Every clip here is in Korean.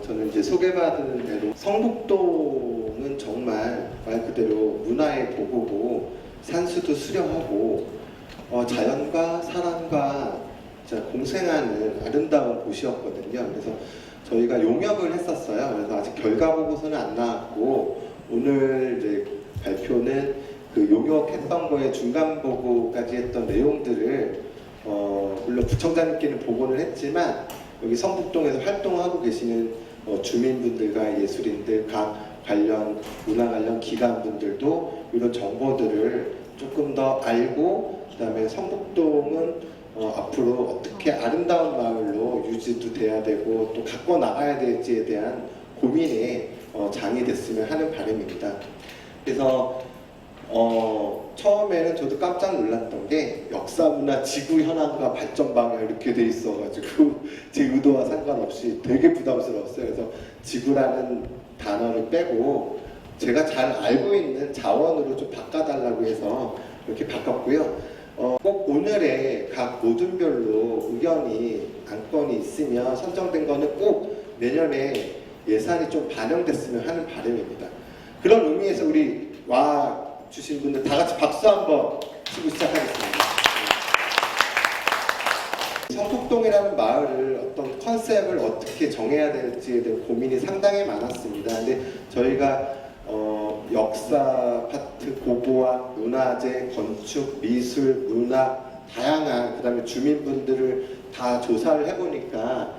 저는 이제 소개받은 대로 성북동은 정말 말 그대로 문화의 도구고 산수도 수려하고 자연과 사람과 진짜 공생하는 아름다운 곳이었거든요. 그래서 저희가 용역을 했었어요. 그래서 아직 결과 보고서는 안 나왔고 오늘 이제 발표는 그 용역했던 거에 중간 보고까지 했던 내용들을 물론 구청장님께는 보고를 했지만 여기 성북동에서 활동하고 계시는 주민분들과 예술인들, 각 관련 문화 관련 기관분들도 이런 정보들을 조금 더 알고 그다음에 성북동은 앞으로 어떻게 아름다운 마을로 유지도 돼야 되고 또 갖고 나가야 될지에 대한 고민의 장이 됐으면 하는 바람입니다. 그래서 처음에는 저도 깜짝 놀랐던 게 역사문화 지구 현황과 발전 방향 이렇게 돼 있어가지고 제 의도와 상관없이 되게 부담스러웠어요. 그래서 지구라는 단어를 빼고 제가 잘 알고 있는 자원으로 좀 바꿔달라고 해서 이렇게 바꿨고요. 꼭 오늘의 각 모둠별로 의견이 안건이 있으면 선정된 거는 꼭 내년에 예산이 좀 반영됐으면 하는 바람입니다. 그런 의미에서 우리 와 주신 분들 다 같이 박수 한번 치고 시작하겠습니다. 성북동이라는 마을을 어떤 컨셉을 어떻게 정해야 될지에 대한 고민이 상당히 많았습니다. 근데 저희가 역사 파트, 고고학, 문화재, 건축, 미술, 문학, 다양한 그 다음에 주민분들을 다 조사를 해보니까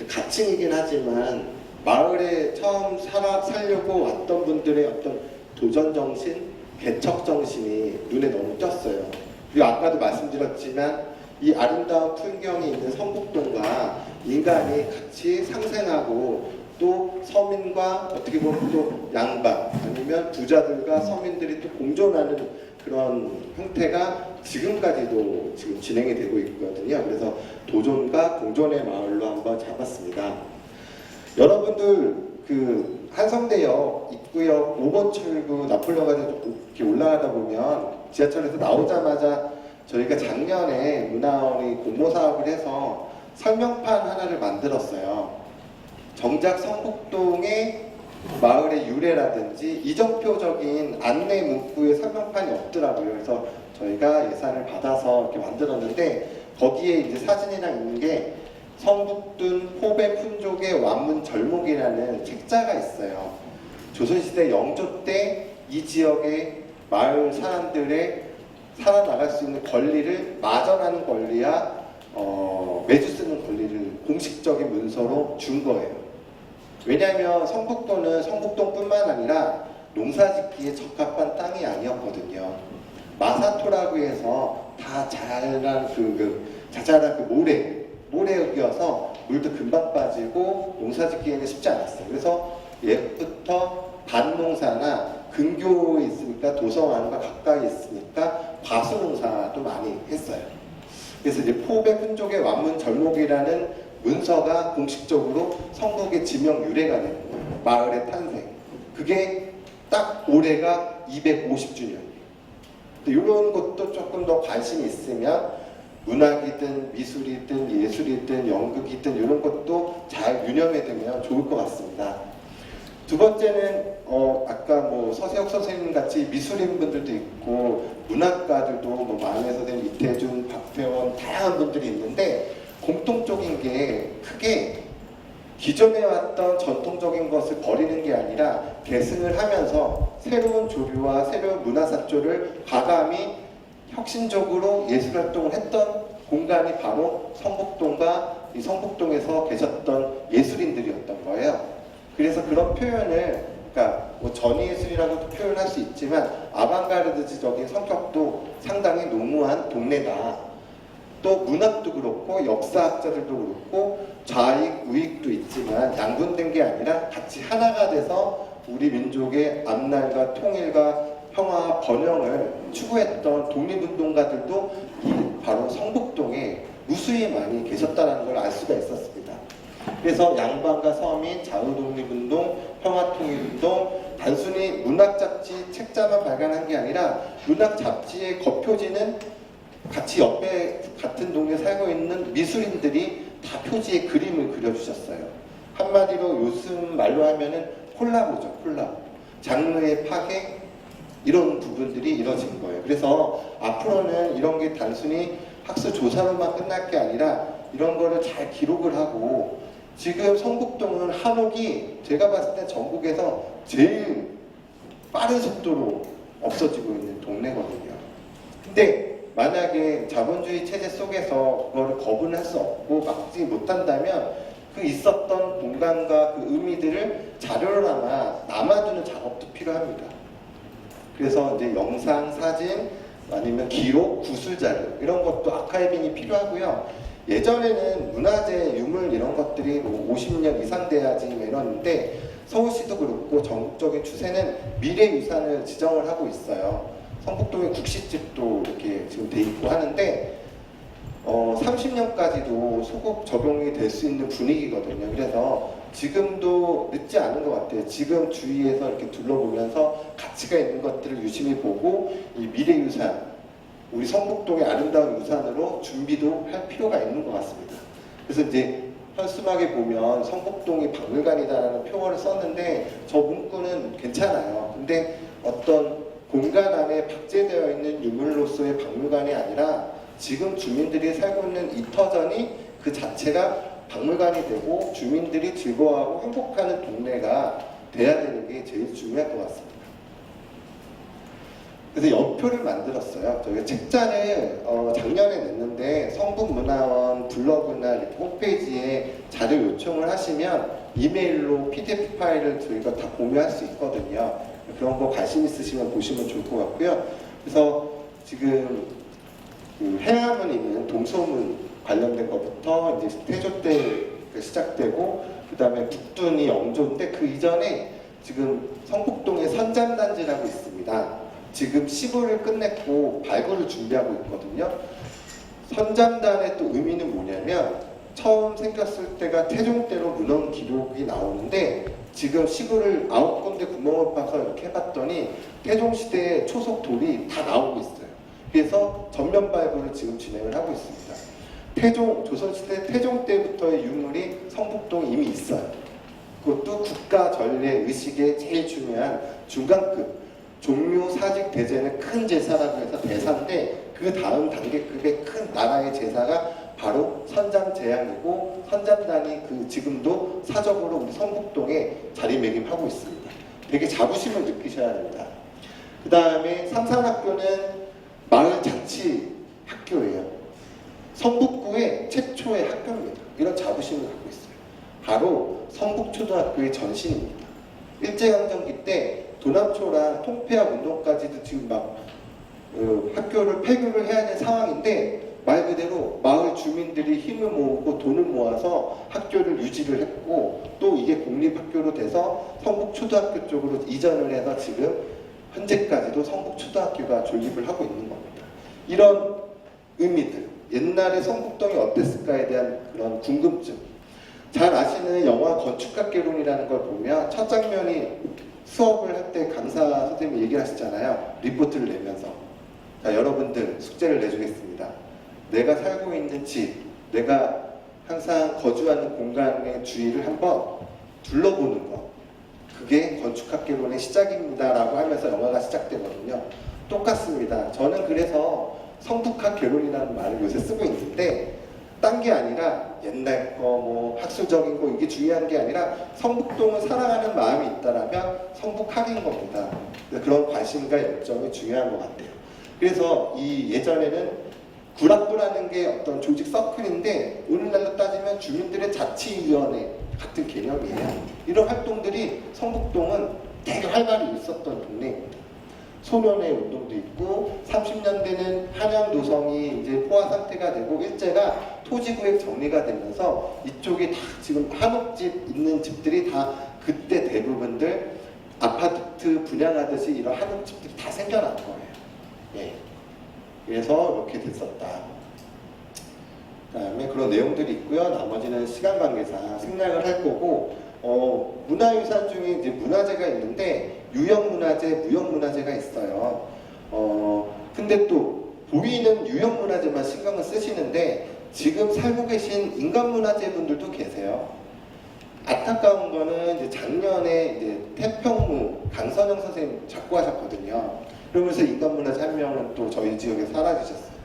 가칭이긴 하지만 마을에 처음 살려고 왔던 분들의 어떤 도전정신, 개척정신이 눈에 너무 띄었어요. 그리고 아까도 말씀드렸지만 이 아름다운 풍경이 있는 성북동과 인간이 같이 상생하고 또 서민과 어떻게 보면 또 양반 아니면 부자들과 서민들이 또 공존하는 그런 형태가 지금까지도 지금 진행이 되고 있거든요. 그래서 도전과 공존의 마을로 한번 잡았습니다. 여러분들 그 한성대역 입구역 5번 출구 나폴레옹까지 이렇게 올라가다 보면 지하철에서 나오자마자 저희가 작년에 문화원이 공모 사업을 해서 설명판 하나를 만들었어요. 정작 성북동의 마을의 유래라든지 이정표적인 안내 문구에 설명판이 없더라고요. 그래서 저희가 예산을 받아서 이렇게 만들었는데 거기에 이제 사진이랑 있는 게 성북동 포배 푼족의 완문 절목이라는 책자가 있어요. 조선시대 영조 때 이 지역의 마을 사람들의 살아나갈 수 있는 권리를 마전하는 권리야 매주 쓰는 권리를 공식적인 문서로 준 거예요. 왜냐하면 성북도는 성북동뿐만 아니라 농사짓기에 적합한 땅이 아니었거든요. 마사토라고 해서 다 자잘한 자잘한 모래에 뀌어서 물도 금방 빠지고 농사짓기에는 쉽지 않았어요. 그래서 예부터 밭농사나 근교에 있으니까 도서관과 가까이 있으니까 과수농사도 많이 했어요. 그래서 이제 포배 푼족의 완문 절목이라는 문서가 공식적으로 성북의 지명 유래가 되는 거예요. 마을의 탄생. 그게 딱 올해가 250주년이에요. 이런 것도 조금 더 관심이 있으면 문학이든 미술이든 예술이든 연극이든 이런 것도 잘 유념해 두면 좋을 것 같습니다. 두 번째는 아까 뭐 서세혁 선생님 같이 미술인 분들도 있고 문학가들도 뭐 마음의 선생님 이태준, 박태원 다양한 분들이 있는데 공통적인 게 크게 기존에 왔던 전통적인 것을 버리는 게 아니라 계승을 하면서 새로운 조류와 새로운 문화사조를 과감히 혁신적으로 예술활동을 했던 공간이 바로 성북동과 이 성북동에서 계셨던 예술인들이었던 거예요. 그래서 그런 표현을 그러니까 뭐 전예술이라고도 표현할 수 있지만 아방가르드적인 성격도 상당히 농후한 동네다. 또 문학도 그렇고 역사학자들도 그렇고 좌익, 우익도 있지만 양분된 게 아니라 같이 하나가 돼서 우리 민족의 앞날과 통일과 평화와 번영을 추구했던 독립운동가들도 바로 성북동에 무수히 많이 계셨다는 걸 알 수가 있었습니다. 그래서 양반과 서민, 자유독립운동, 평화통일운동 단순히 문학잡지 책자만 발간한 게 아니라 문학잡지의 겉표지는 같이 옆에 같은 동네에 살고 있는 미술인들이 다 표지에 그림을 그려주셨어요. 한마디로 요즘 말로 하면은 콜라보죠, 콜라보. 장르의 파괴, 이런 부분들이 이뤄진 거예요. 그래서 앞으로는 이런 게 단순히 학술 조사로만 끝날 게 아니라 이런 거를 잘 기록을 하고, 지금 성북동은 한옥이 제가 봤을 때 전국에서 제일 빠른 속도로 없어지고 있는 동네거든요. 근데 만약에 자본주의 체제 속에서 그거를 거부할 수 없고 막지 못한다면 그 있었던 공간과 그 의미들을 자료로나마 남아두는 작업도 필요합니다. 그래서 이제 영상, 사진, 아니면 기록, 구술자료 이런 것도 아카이빙이 필요하고요. 예전에는 문화재, 유물 이런 것들이 뭐 50년 이상 돼야지 이러는데 서울시도 그렇고 전국적인 추세는 미래유산을 지정을 하고 있어요. 성북동에 국시집도 이렇게 지금 돼 있고 하는데 30년까지도 소급 적용이 될 수 있는 분위기거든요. 그래서 지금도 늦지 않은 것 같아요. 지금 주위에서 이렇게 둘러보면서 가치가 있는 것들을 유심히 보고 이 미래유산, 우리 성북동의 아름다운 유산으로 준비도 할 필요가 있는 것 같습니다. 그래서 이제 현수막에 보면 성북동이 박물관이다라는 표어를 썼는데 저 문구는 괜찮아요. 근데 어떤 공간 안에 박제되어 있는 유물로서의 박물관이 아니라 지금 주민들이 살고 있는 이 터전이 그 자체가 박물관이 되고 주민들이 즐거워하고 행복하는 동네가 돼야 되는 게 제일 중요할 것 같습니다. 그래서 연표를 만들었어요. 저희가 책자를 작년에 냈는데 성북문화원 블로그나 이렇게 홈페이지에 자료 요청을 하시면 이메일로 PDF 파일을 저희가 다 공유할 수 있거든요. 그런 거 관심 있으시면 보시면 좋을 것 같고요. 그래서 지금 그 해암은 있는 동소문 관련된 것부터 이제 태조 때 시작되고, 그 다음에 북둔이 영조인데 그 이전에 지금 성북동에 선잠단지라고 있습니다. 지금 시부를 끝냈고 발굴을 준비하고 있거든요. 선잠단의 또 의미는 뭐냐면 처음 생겼을 때가 태종 때로 문헌 기록이 나오는데 지금 시구를 9군데 구멍을 파서 이렇게 해봤더니 태종 시대의 초속 돌이 다 나오고 있어요. 그래서 전면 발굴을 지금 진행을 하고 있습니다. 태종, 조선시대 태종 때부터의 유물이 성북동에 이미 있어요. 그것도 국가 전례 의식의 제일 중요한 중간급, 종묘 사직 대제는 큰 제사라고 해서 대사인데 그 다음 단계급의 큰 나라의 제사가 바로 선잠제양이고, 선잠단이 그 지금도 사적으로 우리 성북동에 자리매김하고 있습니다. 되게 자부심을 느끼셔야 됩니다. 그 다음에 삼산학교는 마을 잔치 학교예요. 성북구의 최초의 학교입니다. 이런 자부심을 갖고 있어요. 바로 성북초등학교의 전신입니다. 일제강점기 때 도남초랑 통폐합 운동까지도 지금 막 학교를 폐교를 해야 되는 상황인데 말 그대로 마을 주민들이 힘을 모으고 돈을 모아서 학교를 유지를 했고, 또 이게 공립학교로 돼서 성북초등학교 쪽으로 이전을 해서 지금 현재까지도 성북초등학교가 존립을 하고 있는 겁니다. 이런 의미들, 옛날에 성북동이 어땠을까에 대한 그런 궁금증, 잘 아시는 영화 건축학개론이라는 걸 보면 첫 장면이 수업을 할 때 강사 선생님이 얘기를 하시잖아요. 리포트를 내면서, 자, 여러분들 숙제를 내주겠습니다. 내가 살고 있는 집, 내가 항상 거주하는 공간의 주위를 한번 둘러보는 것, 그게 건축학개론의 시작입니다 라고 하면서 영화가 시작되거든요. 똑같습니다. 저는 그래서 성북학개론이라는 말을 요새 쓰고 있는데 딴 게 아니라 옛날 거 뭐 학술적인 거 이게 중요한 게 아니라 성북동을 사랑하는 마음이 있다라면 성북학인 겁니다. 그런 관심과 열정이 중요한 것 같아요. 그래서 이 예전에는 구락부라는 게 어떤 조직 서클인데 오늘날로 따지면 주민들의 자치위원회 같은 개념이에요. 이런 활동들이 성북동은 되게 활발히 있었던 동네입니다. 소년의 운동도 있고 30년대는 한양 노성이 이제 포화 상태가 되고 일제가 토지구역 정리가 되면서 이쪽에 다 지금 한옥집 있는 집들이 다 그때 대부분들 아파트 분양하듯이 이런 한옥집들이 다 생겨난 거예요. 예. 그래서 이렇게 됐었다. 그다음에 그런 내용들이 있고요. 나머지는 시간 관계상 생략을 할 거고, 문화유산 중에 이제 문화재가 있는데 유형문화재, 무형문화재가 있어요. 근데 또 보이는 유형문화재만 신경을 쓰시는데 지금 살고 계신 인간문화재 분들도 계세요. 안타까운 거는 이제 작년에 이제 태평무 강선영 선생님 작고하셨거든요. 그러면서 인간문화재 한 명은 또 저희 지역에 사라지셨어요.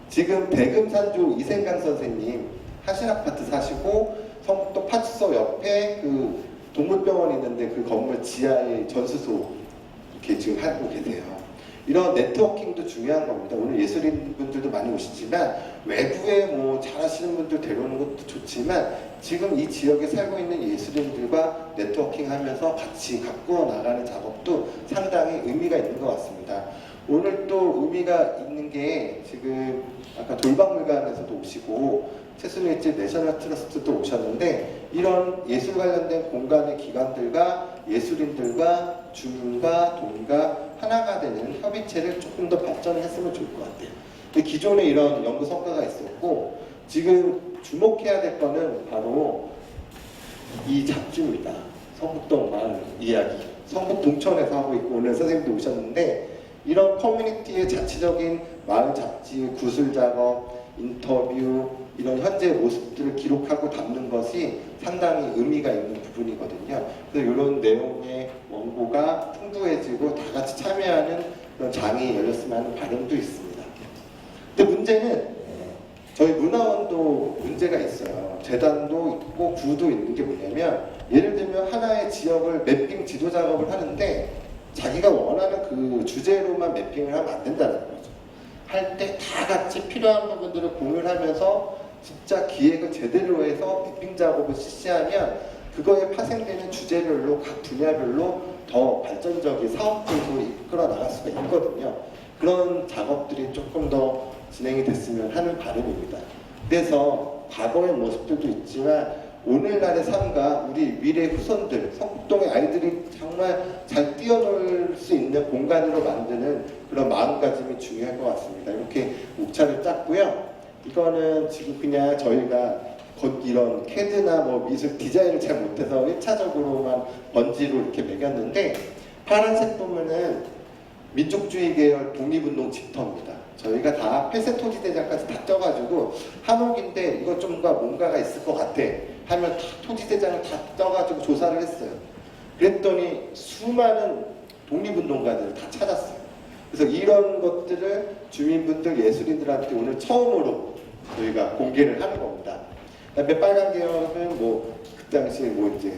지금 대금산조 이생강 선생님 하신아파트 사시고 성북도 파출소 옆에 그 동물병원 있는데 그 건물 지하에 전수소 이렇게 지금 하고 계세요. 이런 네트워킹도 중요한 겁니다. 오늘 예술인 분들도 많이 오시지만 외부에 뭐 잘하시는 분들 데려오는 것도 좋지만 지금 이 지역에 살고 있는 예술인들과 네트워킹하면서 같이 가꾸어 나가는 작업도 상당히 의미가 있는 것 같습니다. 오늘 또 의미가 있는 게 지금 아까 돌박물관에서도 오시고 최순일집 내셔널 트러스트도 오셨는데 이런 예술 관련된 공간의 기관들과 예술인들과 주민과 돈과 하나가 되는 협의체를 조금 더 발전했으면 좋을 것 같아요. 근데 기존에 이런 연구 성과가 있었고 지금 주목해야 될 거는 바로 이 잡지입니다. 성북동 마을 이야기. 성북 동천에서 하고 있고 오늘 선생님도 오셨는데 이런 커뮤니티의 자체적인 마을 잡지, 구술 작업, 인터뷰 이런 현재 모습들을 기록하고 담는 것이 상당히 의미가 있는 부분이거든요. 그래서 이런 내용의 원고가 풍부해지고 다 같이 참여하는 그런 장이 열렸으면 하는 바람도 있습니다. 근데 문제는 저희 문화원도 문제가 있어요. 재단도 있고 구도 있는 게 뭐냐면 예를 들면 하나의 지역을 매핑 지도 작업을 하는데 자기가 원하는 그 주제로만 매핑을 하면 안 된다는 거죠. 할 때 다 같이 필요한 부분들을 공유하면서 진짜 기획을 제대로 해서 매핑 작업을 실시하면 그거에 파생되는 주제별로 각 분야별로 더 발전적인 사업들도 이끌어 나갈 수가 있거든요. 그런 작업들이 조금 더 진행이 됐으면 하는 바람입니다. 그래서 과거의 모습들도 있지만 오늘날의 삶과 우리 미래 후손들, 성북동의 아이들이 정말 잘 뛰어놀 수 있는 공간으로 만드는 그런 마음가짐이 중요할 것 같습니다. 이렇게 목차를 짰고요. 이거는 지금 그냥 저희가 이런 캐드나 뭐 미술 디자인을 잘 못해서 1차적으로만 번지로 이렇게 매겼는데 파란색 보면은 민족주의 계열 독립운동 집터입니다. 저희가 다 폐쇄 토지대장까지 다 떠가지고 한옥인데 이거 좀 뭔가가 있을 것 같아 하면 다 토지대장을 다 떠가지고 조사를 했어요. 그랬더니 수많은 독립운동가들을 다 찾았어요. 그래서 이런 것들을 주민분들 예술인들한테 오늘 처음으로 저희가 공개를 하는 겁니다. 그다음에 빨간 계열은 뭐 그 당시에 뭐 이제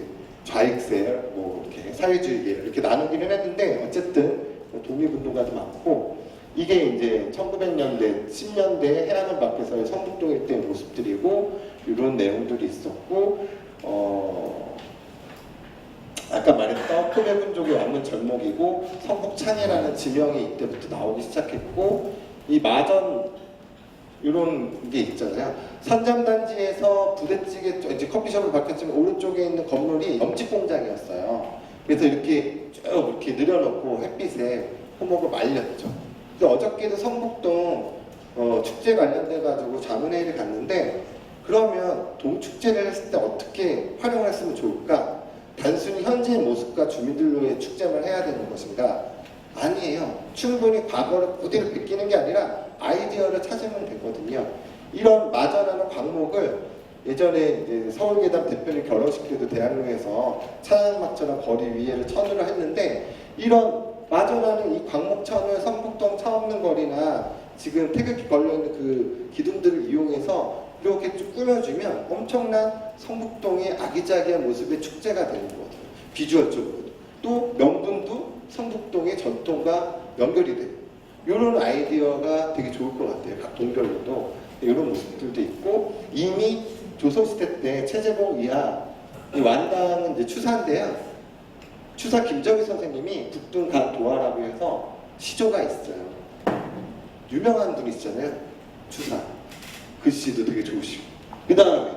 좌익세열, 뭐 이렇게 사회주의 계열 이렇게 나누기는 했는데 어쨌든 독립운동가도 많고 이게 이제 1900년대, 10년대 해안을 밖에서의 성북동 일대의 모습들이고 이런 내용들이 있었고 아까 말했던 토백군족의 왕문 절목이고 성북창이라는 지명이 이때부터 나오기 시작했고 이 마전 이런 게 있잖아요. 선잠단지에서 부대찌개 이제 커피숍으로 바뀌었지만 오른쪽에 있는 건물이 염직 공장이었어요. 그래서 이렇게 쭉 이렇게 늘여놓고 햇빛에 호목을 말렸죠. 근데 어저께도 성북동 축제 관련돼 가지고 자문회의를 갔는데 그러면 동축제를 했을 때 어떻게 활용을 했으면 좋을까? 단순히 현재의 모습과 주민들로의 축제만 해야 되는 것인가? 아니에요. 충분히 과거를 그대로 베끼는 게 아니라 아이디어를 찾으면 되거든요. 이런 마전하는 광목을 예전에 이제 서울계담 대표님 결혼식 때도 대학로에서 차양막처럼 거리 위에를 천으로 했는데 이런 마전하는 이 광목천을 성북동 차 없는 거리나 지금 태극기 걸려있는 그 기둥들을 이용해서 이렇게 쭉 꾸며주면 엄청난 성북동의 아기자기한 모습의 축제가 되는 거죠. 비주얼적으로. 또 명분도 성북동의 전통과 연결이 돼요. 이런 아이디어가 되게 좋을 것 같아요. 각 동별로도 이런 모습들도 있고 이미 조선시대 때 최재봉 이하 이 완당은 이제 추사인데요. 추사 김정희 선생님이 북둔간 도화라고 해서 시조가 있어요. 유명한 분이시잖아요. 추사. 글씨도 되게 좋으시고 그 다음에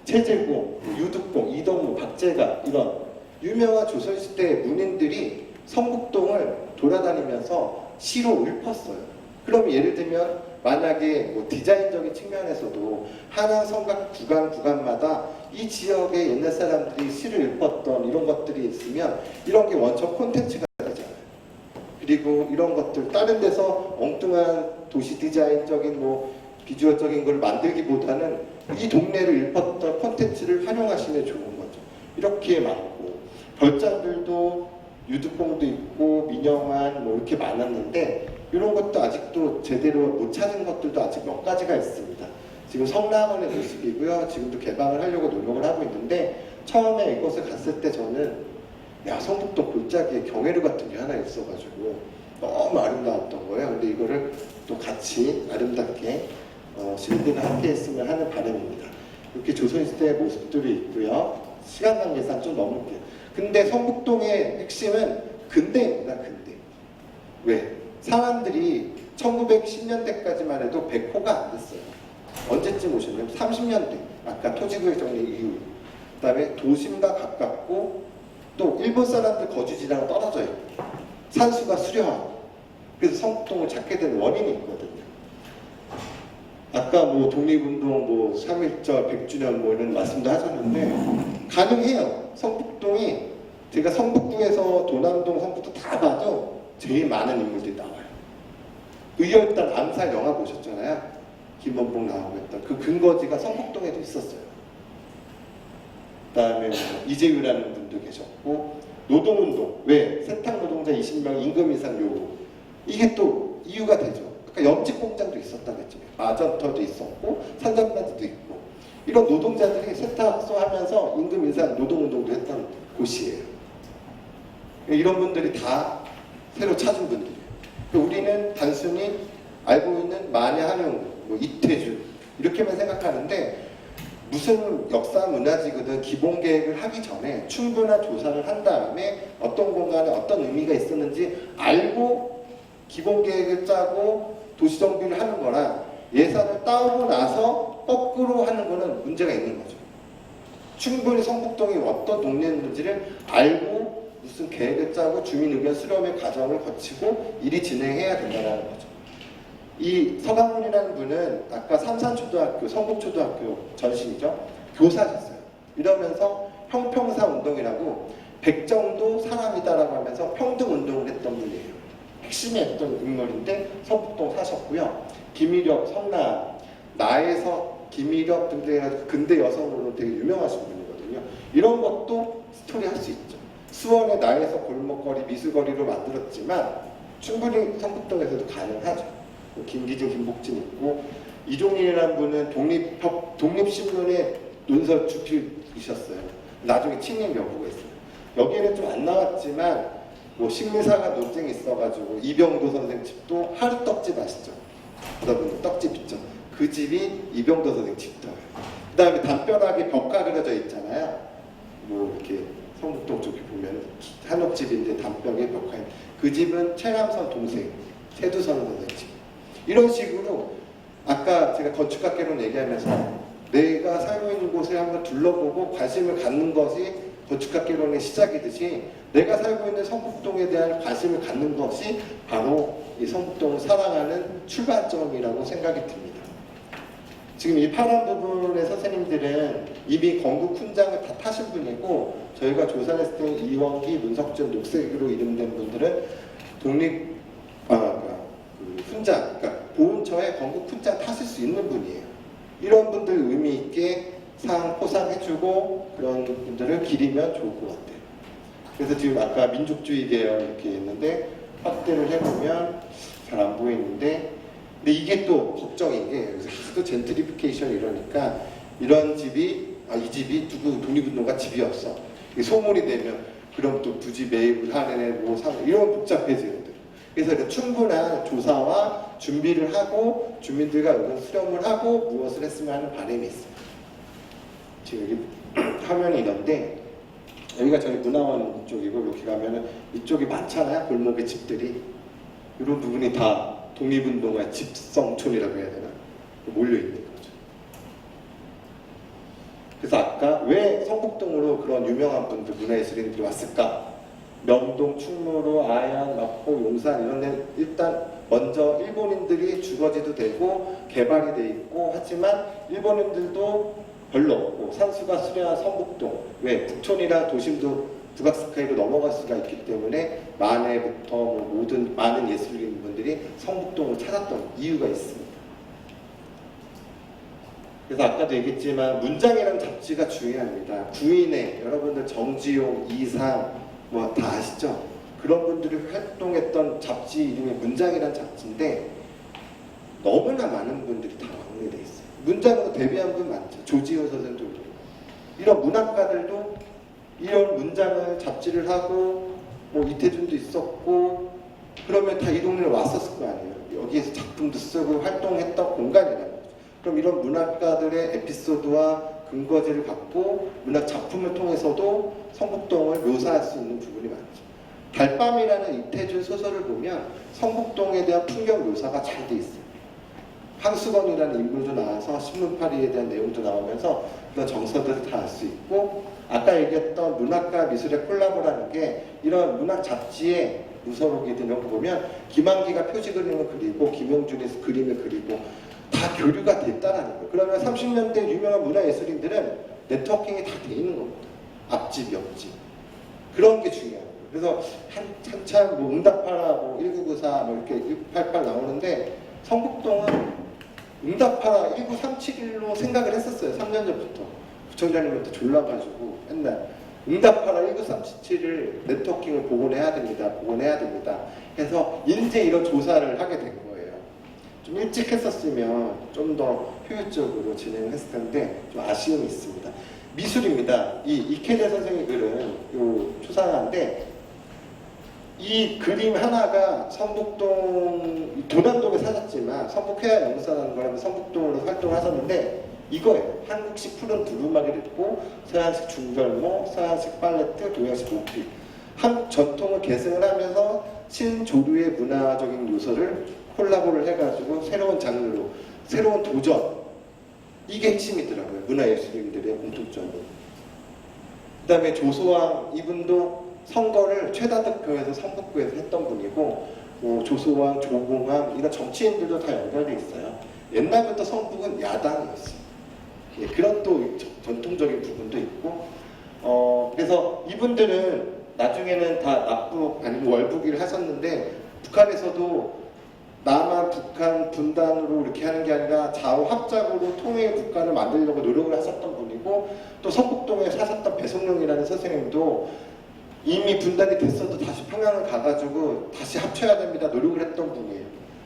최재공, 유득공, 이동무, 박재가 이런 유명한 조선시대 문인들이 성북동을 돌아다니면서 시로 읊었어요. 그럼 예를 들면 만약에 뭐 디자인적인 측면에서도 하나 성곽 구간마다 이 지역의 옛날 사람들이 시를 읊었던 이런 것들이 있으면 이런 게 원천 콘텐츠가 되잖아요. 그리고 이런 것들 다른 데서 엉뚱한 도시 디자인적인 뭐 비주얼적인 걸 만들기보다는 이 동네를 읊었던 콘텐츠를 활용하시면 좋은 거죠. 이렇게 많고, 별장들도 유두봉도 있고 민영환 뭐 이렇게 많았는데 이런 것도 아직도 제대로 못 찾은 것들도 아직 몇 가지가 있습니다. 지금 성남원의 모습이고요. 지금도 개방을 하려고 노력을 하고 있는데, 처음에 이곳을 갔을 때 저는 야, 성북동 골짜기에 경회루 같은 게 하나 있어가지고 너무 아름다웠던 거예요. 근데 이거를 또 같이 아름답게 시민들과 함께 했으면 하는 바람입니다. 이렇게 조선시대의 모습들이 있고요. 시간 관계상 좀 넘을게요. 근데 성북동의 핵심은 근대입니다. 근대. 왜? 사람들이 1910년대까지만 해도 100호가 안 됐어요. 언제쯤 오셨냐면 30년대. 아까 토지구역 정리 이후. 그 다음에 도심과 가깝고 또 일본 사람들 거주지랑 떨어져 있고 산수가 수려하고, 그래서 성북동을 찾게 된 원인이 있거든요. 아까 뭐 독립운동 뭐 3.1절 100주년 뭐 이런 말씀도 하셨는데 가능해요. 성북동이 제가 성북구에서 도남동 성북도 다 봐도 제일 많은 인물들이 나와요. 의열단 암살 영화 보셨잖아요. 김원봉 나오고 했던 그 근거지가 성북동에도 있었어요. 그다음에 뭐 이재유라는 분도 계셨고, 노동운동, 왜? 세탁 노동자 20명 임금 인상 요구, 이게 또 이유가 되죠. 그러니까 염직 공장도 있었다고 했죠. 마전터도 있었고 산전반지도 있고, 이런 노동자들이 세탁소 하면서 임금 인상 노동운동도 했던 곳이에요. 이런 분들이 다 새로 찾은 분들이에요. 우리는 단순히 알고 있는 마녀한용, 뭐 이태준 이렇게만 생각하는데, 무슨 역사 문화지거든 기본 계획을 하기 전에 충분한 조사를 한 다음에 어떤 공간에 어떤 의미가 있었는지 알고 기본 계획을 짜고 도시 정비를 하는 거랑, 예산을 따오고 나서 거꾸로 하는 거는 문제가 있는 거죠. 충분히 성북동이 어떤 동네인지를 알고 무슨 계획을 짜고 주민 의견 수렴의 과정을 거치고 일이 진행해야 된다는 거죠. 이 서강훈이라는 분은 아까 삼산초등학교, 성북초등학교 전신이죠. 교사셨어요. 이러면서 형평사 운동이라고 백정도 사람이다라고 하면서 평등 운동을 했던 분이에요. 핵심이 했던 인물인데 성북동 사셨고요. 김일엽, 성남, 나에서 김일엽 등등 근대 여성으로 되게 유명하신 분이거든요. 이런 것도 스토리 할 수 있죠. 수원의 나에서 골목거리, 미술거리로 만들었지만 충분히 성북동에서도 가능하죠. 김기진, 김복진 있고, 이종일이라는 분은 독립신문의 논설 주필이셨어요. 나중에 친일 여부가 있어요. 여기에는 좀 안 나왔지만 뭐 식민사가 논쟁이 있어가지고 이병도 선생 집도 하루떡집 아시죠? 여러분 떡집 있죠? 그 집이 이병도 선생 집터예요. 그 다음에 담벼락에 벽화 그려져 있잖아요. 뭐 이렇게 성북동 쪽에 보면 한옥집인데 담벼락에 벽화, 그 집은 최남선 동생 최두선 선생 집. 이런 식으로 아까 제가 건축학개론 얘기하면서 내가 살고 있는 곳을 한번 둘러보고 관심을 갖는 것이 건축학개론의 시작이듯이, 내가 살고 있는 성북동에 대한 관심을 갖는 것이 바로 이 성북동을 사랑하는 출발점이라고 생각이 듭니다. 지금 이 파란 부분의 선생님들은 이미 건국 훈장을 다 타신 분이고, 저희가 조사했을 때 이원기, 문석준, 녹색으로 이름된 분들은 독립 훈장, 그러니까 보훈처에 건국 훈장 타실 수 있는 분이에요. 이런 분들 의미 있게 상 포상해주고 그런 분들을 기리면 좋을 것 같아요. 그래서 지금 아까 민족주의 계열 이렇게 있는데 확대를 해보면 잘 안 보이는데, 근데 이게 또 걱정인 게 하도 젠트리피케이션 이러니까 이런 집이 이 집이 누구 독립운동가 집이었어. 소문이 되면 그럼 또 부지 매입을 하네 뭐 이런 복잡해지거든. 그래서 충분한 조사와 준비를 하고 주민들과 의견 수렴을 하고 무엇을 했으면 하는 바람이 있습니다. 지금 여기 화면이 이런데, 여기가 저희 문화원 쪽이고 이렇게 가면은 이쪽이 많잖아요. 골목의 집들이. 이런 부분이 다 독립운동가 집성촌이라고 해야 되나? 몰려있는 거죠. 그래서 아까 왜 성북동으로 그런 유명한 분들, 문화예술인들이 왔을까? 명동, 충무로, 아양, 마포, 용산 이런 데 일단 먼저 일본인들이 주거지도 되고 개발이 돼 있고 하지만 일본인들도 별로 없고 산수가 수려한 성북동, 왜 북촌이나 도심도 북악스카이로 넘어갈 수가 있기 때문에 만해부터 모든 많은 예술인분들이 성북동을 찾았던 이유가 있습니다. 그래서 아까도 얘기했지만 문장이라는 잡지가 중요합니다. 구인회, 여러분들 정지용, 이상 뭐 다 아시죠? 그런 분들이 활동했던 잡지 이름이 문장이라는 잡지인데 너무나 많은 분들이 다 방문돼 있어요. 문장으로 데뷔한 분 많죠. 조지훈 선생도 그렇고. 이런 문학가들도 이런 문장을 잡지를 하고 뭐 이태준도 있었고 그러면 다 이 동네에 왔었을 거 아니에요. 여기에서 작품도 쓰고 활동했던 공간이라는 거죠. 그럼 이런 문학가들의 에피소드와 근거지를 갖고 문학 작품을 통해서도 성북동을 묘사할 수 있는 부분이 많죠. 달밤이라는 이태준 소설을 보면 성북동에 대한 풍경 묘사가 잘 돼 있어요. 황수건이라는 인물도 나와서 신문파리에 대한 내용도 나오면서 그런 정서들을 다 알 수 있고 아까 얘기했던 문학과 미술의 콜라보라는 게 이런 문학 잡지에 무서록이든 이런 거 보면 김한기가 표지 그림을 그리고 김용준이 그림을 그리고 다 교류가 됐다라는 거예요. 그러면 30년대 유명한 문화예술인들은 네트워킹이 다 돼 있는 겁니다. 앞집, 옆집. 그런 게 중요해요. 그래서 한참 뭐 응답하라, 뭐 1994, 뭐 이렇게 688 나오는데 성북동은 응답하라 19371로 생각을 했었어요. 3년 전부터. 구청장님한테 졸라가지고 맨날 응답하라 19377을 네트워킹을 복원해야 됩니다. 복원해야 됩니다. 해서 이제 이런 조사를 하게 된 거예요. 좀 일찍 했었으면 좀 더 효율적으로 진행을 했을 텐데 좀 아쉬움이 있습니다. 미술입니다. 이 이케재 선생의 글은 요 초상화인데 이 그림 하나가 성북동 도남동에 사셨지만 성북회화 연구사라는 거라면 성북동으로 활동을 하셨는데 이거예요. 한국식 푸른 두루마리를 입고 서양식 중절모, 서양식 팔레트, 동양식 모피 한국 전통을 계승을 하면서 신조류의 문화적인 요소를 콜라보를 해가지고 새로운 장르로 새로운 도전 이게 핵심이더라고요. 문화예술인들의 공통점으로. 그 다음에 조소왕 이분도 선거를 최다득표에서 성북구에서 했던 분이고 뭐 조소왕, 조공왕 이런 정치인들도 다 연결돼 있어요. 옛날부터 성북은 야당이었어요. 예, 그런 또 전통적인 부분도 있고 그래서 이분들은 나중에는 다 납북 아니면 월북을 하셨는데 북한에서도 남한, 북한 분단으로 이렇게 하는 게 아니라 좌우합작으로 통일 국가를 만들려고 노력을 하셨던 분이고 또 성북동에 사셨던 배송룡이라는 선생님도 이미 분단이 됐어도 다시 평양을 가가지고 다시 합쳐야 됩니다. 노력을 했던 분이에요.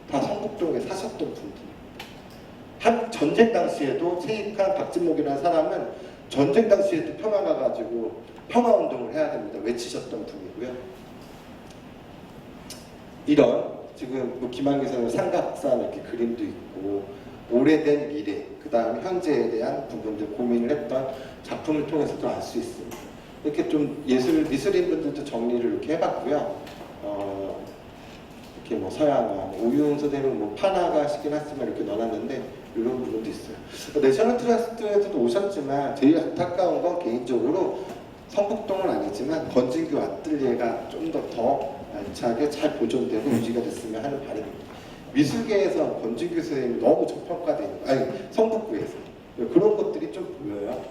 다 성북동에 사셨던 분들. 한 전쟁 당시에도 세익한 박진목이라는 사람은 전쟁 당시에도 평양 가가지고 평화운동을 해야 됩니다. 외치셨던 분이고요. 이런 지금 뭐 김한기 선생님 삼각산 이렇게 그림도 있고 오래된 미래, 그 다음 현재에 대한 부분들 고민을 했던 작품을 통해서도 알 수 있습니다. 이렇게 좀 미술인 분들도 정리를 이렇게 해봤고요. 이렇게 뭐 서양화, 오유훈 선생님은 뭐 판화가시긴 하지만 이렇게 넣어놨는데 이런 부분도 있어요. 내셔널 트러스트에서도 오셨지만 제일 안타까운 건 개인적으로 성북동은 아니지만 권진규 아뜰리에가 좀 더 알차게 잘 보존되고 유지가 됐으면 하는 바람입니다. 미술계에서 권진규 선생님이 너무 저평가되는 아니 성북구에서 그런 것들이 좀 보여요.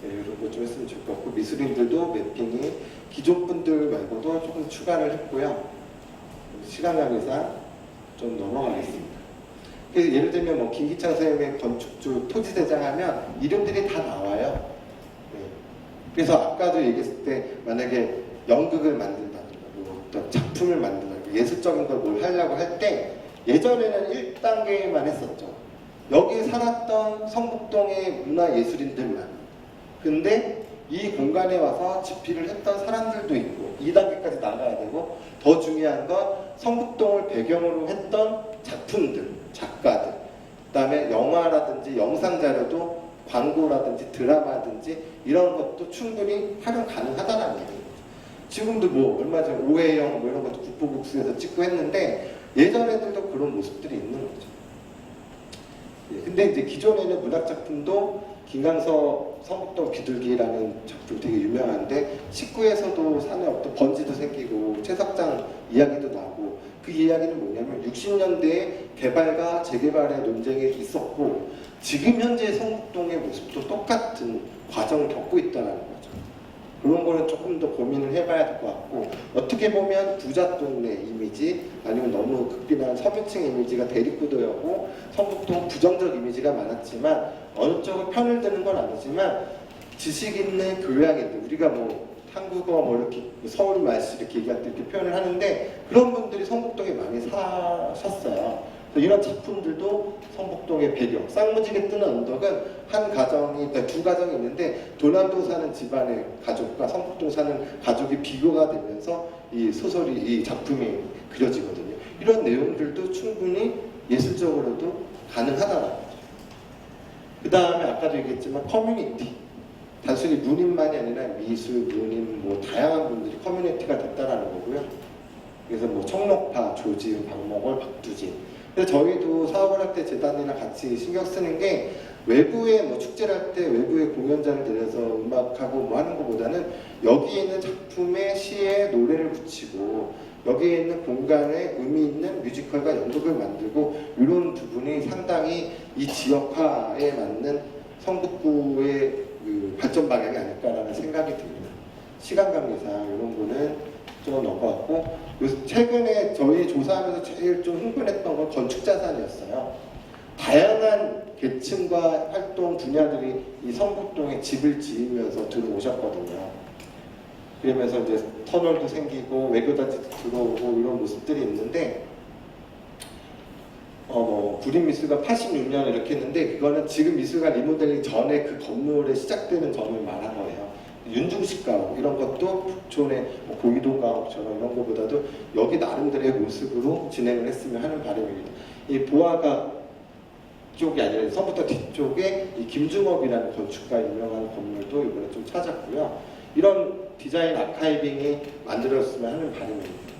네, 이런 거 좀 했으면 좋을 것 같고 미술인들도 매핑이 기존 분들 말고도 조금 추가를 했고요. 시간 관계상 좀 넘어가겠습니다. 그래서 예를 들면 뭐 김기창 선생님의 건축주 토지대장 하면 이름들이 다 나와요. 네. 그래서 아까도 얘기했을 때 만약에 연극을 만든다든가 뭐 어떤 작품을 만든다든가 예술적인 걸 뭘 하려고 할 때 예전에는 1단계만 했었죠. 여기 살았던 성북동의 문화예술인들만. 근데 이 공간에 와서 집필을 했던 사람들도 있고 2단계까지 나가야 되고 더 중요한 건 성북동을 배경으로 했던 작품들, 작가들 그 다음에 영화라든지 영상자료도 광고라든지 드라마든지 이런 것도 충분히 활용 가능하다는 얘기예요. 지금도 뭐 얼마 전에 오해영 뭐 이런 것도 국보국수에서 찍고 했는데 예전에도 그런 모습들이 있는 거죠. 예, 근데 이제 기존에는 문학작품도 김강서 성북동 비둘기라는 작품 되게 유명한데 19에서도 산에 어떤 번지도 생기고 최석장 이야기도 나고 그 이야기는 뭐냐면 60년대에 개발과 재개발의 논쟁이 있었고 지금 현재 성북동의 모습도 똑같은 과정을 겪고 있다는 거죠. 그런 거는 조금 더 고민을 해봐야 될 것 같고, 어떻게 보면 부자 동네 이미지 아니면 너무 극빈한 서민층 이미지가 대립구도였고 성북동 부정적 이미지가 많았지만 어느 쪽을 편을 드는 건 아니지만 지식 있는 교양 있는, 우리가 뭐 한국어 뭐 이렇게 서울 말씨 이렇게 얘기할 때 이렇게 표현을 하는데 그런 분들이 성북동에 많이 사셨어요. 이런 작품들도 성북동의 배경, 쌍무지개 뜨는 언덕은 한 가정이, 그러니까 두 가정이 있는데 도남동 사는 집안의 가족과 성북동 사는 가족이 비교가 되면서 이 소설이, 이 작품이 그려지거든요. 이런 내용들도 충분히 예술적으로도 가능하다는 거죠. 그 다음에 아까도 얘기했지만 커뮤니티, 단순히 문인만이 아니라 미술, 문인, 뭐 다양한 분들이 커뮤니티가 됐다라는 거고요. 그래서 뭐 청록파, 조지은, 박목월, 박두진. 근데 저희도 사업을 할 때 재단이랑 같이 신경 쓰는 게 외부에 뭐 축제를 할 때 외부에 공연장을 들여서 음악하고 뭐 하는 것보다는 여기에 있는 작품에 시에 노래를 붙이고 여기에 있는 공간에 의미 있는 뮤지컬과 연극을 만들고 이런 부분이 상당히 이 지역화에 맞는 성북구의 그 발전 방향이 아닐까라는 생각이 듭니다. 시간 관계상 이런 거는 좀 넘어갔고, 최근에 저희 조사하면서 제일 좀 흥분했던 건 건축 자산이었어요. 다양한 계층과 활동 분야들이 이 성북동에 집을 지으면서 들어오셨거든요. 그러면서 이제 터널도 생기고 외교단지도 들어오고 이런 모습들이 있는데, 구림미술관 86년 이렇게 했는데 그거는 지금 미술관 리모델링 전에 그 건물에 시작되는 점을 말한 거예요. 윤중식 가옥 이런 것도 북촌의 뭐 고이도 가옥처럼 이런 것보다도 여기 나름대로의 모습으로 진행을 했으면 하는 바람입니다. 이 보아가 쪽이 아니라 성북도 뒤쪽에 이 김중업이라는 건축가 유명한 건물도 이번에 좀 찾았고요. 이런 디자인 아카이빙이 만들어졌으면 하는 바람입니다.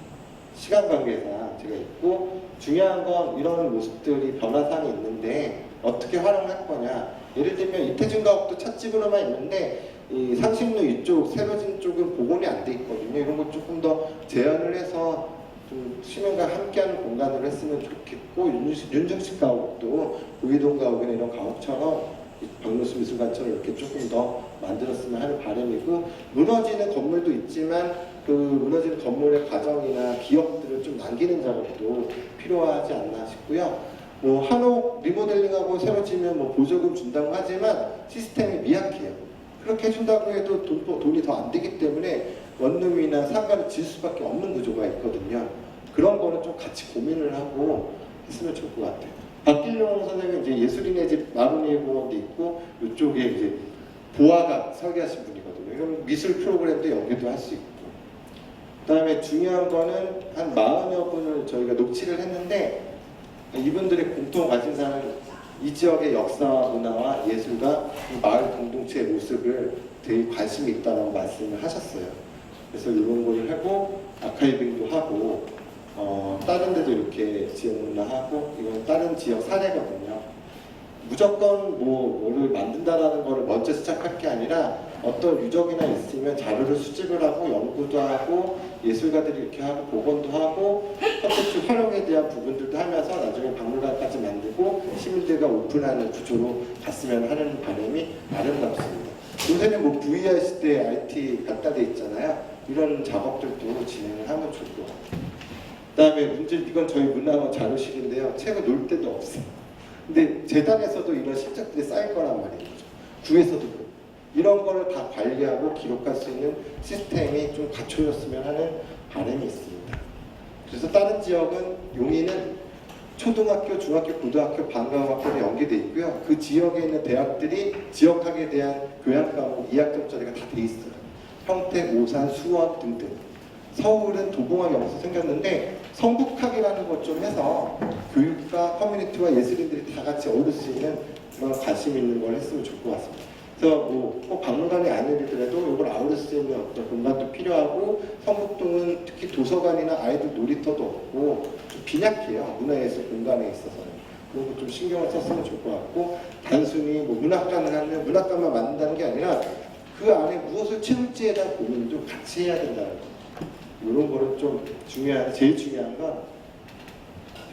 시간 관계상 제가 있고, 중요한 건 이런 모습들이 변화상이 있는데 어떻게 활용할 거냐. 예를 들면 이태준 가옥도 찻집으로만 있는데 이 상식로 이쪽 세로진 쪽은 복원이 안 돼 있거든요. 이런 거 조금 더 재현을 해서 좀 시민과 함께하는 공간으로 했으면 좋겠고, 윤중식 가옥도 우이동 가옥이나 이런 가옥처럼 박노수 미술관처럼 이렇게 조금 더 만들었으면 하는 바람이고, 무너지는 건물도 있지만 그 무너지는 건물의 과정이나 기억들을 좀 남기는 작업도 필요하지 않나 싶고요. 뭐 한옥 리모델링하고 새로 지으면 뭐 보조금 준다고 하지만 시스템이 미약해요. 그렇게 해준다고 해도 돈이 더 안 되기 때문에 원룸이나 상가를 지을 수밖에 없는 구조가 있거든요. 그런 거는 좀 같이 고민을 하고 했으면 좋을 것 같아요. 박길용 선생님은 이제 예술인의 집 마루니에 공원도 있고, 이쪽에 이제 보아가 설계하신 분이거든요. 그럼 미술 프로그램도 연계도 할 수 있고. 그 다음에 중요한 거는 한 40여 분을 저희가 녹취를 했는데, 이분들의 공통 관심사는 이 지역의 역사와 문화와 예술과 마을 공동체의 모습을 되게 관심이 있다고 말씀을 하셨어요. 그래서 이런 거를 하고 아카이빙도 하고 다른 데도 이렇게 지역문화하고, 이건 다른 지역 사례거든요. 무조건 뭐를 만든다라는 거를 먼저 시작할 게 아니라 어떤 유적이나 있으면 자료를 수집을 하고 연구도 하고 예술가들이 이렇게 하고 복원도 하고 콘텐츠 활용에 대한 부분들도 하면서 나중에 박물관까지 만들고 시민들과 오픈하는 구조로 갔으면 하는 바람이 아름답습니다. 요새는 뭐 VR 시대 IT 갖다 돼 있잖아요. 이런 작업들도 진행을 하면 좋을 것 같아요. 그 다음에 이건 저희 문화원 자료실인데요. 책을 놓을 데도 없어요. 근데 재단에서도 이런 실적들이 쌓일 거란 말이죠. 구에서도 그렇고. 이런 거를 다 관리하고 기록할 수 있는 시스템이 좀 갖춰졌으면 하는 바람이 있습니다. 그래서 다른 지역은 용인은 초등학교, 중학교, 고등학교, 방과학교로 연계돼 있고요. 그 지역에 있는 대학들이 지역학에 대한 교양 과목 2학점짜리가 다 돼 있어요. 평택, 오산, 수원 등등. 서울은 도봉학이 없어 생겼는데 성북학이라는 것 좀 해서 교육과 커뮤니티와 예술인들이 다 같이 어울릴 수 있는 그런 관심 있는 걸 했으면 좋을 것 같습니다. 그래서 뭐 꼭 박물관이 아니더라도 이걸 아우를 수 있는 어떤 공간도 필요하고, 성북동은 특히 도서관이나 아이들 놀이터도 없고 좀 빈약해요. 문화예술 공간에 있어서는. 그런 거 좀 신경을 썼으면 좋을 것 같고, 단순히 뭐 문학관을 하면 문학관만 만든다는 게 아니라 그 안에 무엇을 채울지에 대한 고민도 같이 해야 된다는 거. 이런 거는 좀 제일 중요한 건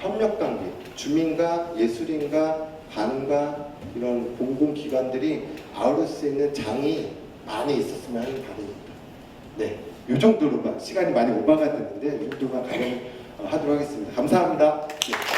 협력관계, 주민과 예술인과 관과 이런 공공기관들이 아우를 수 있는 장이 많이 있었으면 하는 바람입니다. 네, 이 정도로만 시간이 많이 오바가 됐는데 이 정도만 가능하도록 하겠습니다. 감사합니다. 네.